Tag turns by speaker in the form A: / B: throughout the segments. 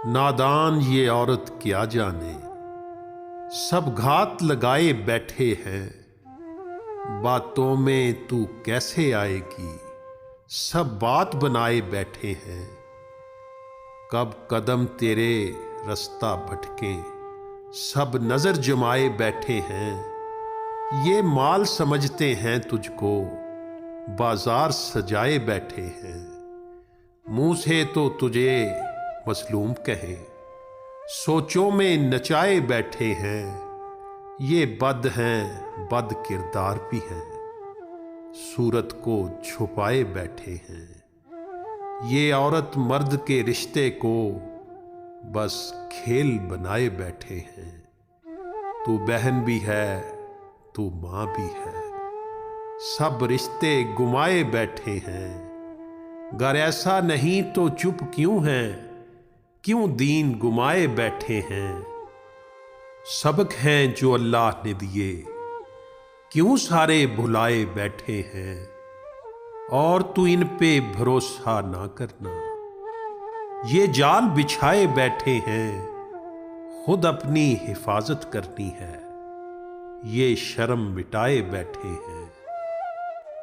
A: नादान ये औरत क्या जाने, सब घात लगाए बैठे हैं। बातों में तू कैसे आएगी, सब बात बनाए बैठे हैं। कब कदम तेरे रास्ता भटके, सब नजर जमाए बैठे हैं। ये माल समझते हैं तुझको, बाजार सजाए बैठे हैं। मुंह से तो तुझे मजलूम कहें, सोचों में नचाए बैठे हैं। ये बद हैं, बद किरदार भी हैं, सूरत को छुपाए बैठे हैं। ये औरत मर्द के रिश्ते को बस खेल बनाए बैठे हैं। तू बहन भी है, तू माँ भी है, सब रिश्ते गुमाए बैठे हैं। गर ऐसा नहीं तो चुप क्यों हैं, क्यों दीन गुमाए बैठे हैं। सबक हैं जो अल्लाह ने दिए, क्यों सारे भुलाए बैठे हैं। और तू इन पे भरोसा ना करना, ये जाल बिछाए बैठे हैं। खुद अपनी हिफाजत करनी है, ये शर्म मिटाए बैठे हैं।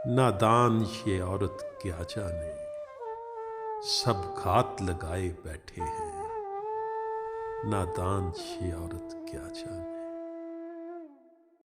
A: नादान ये औरत क्या जाने, सब घात लगाए बैठे हैं। नादान ये औरत क्या जाने।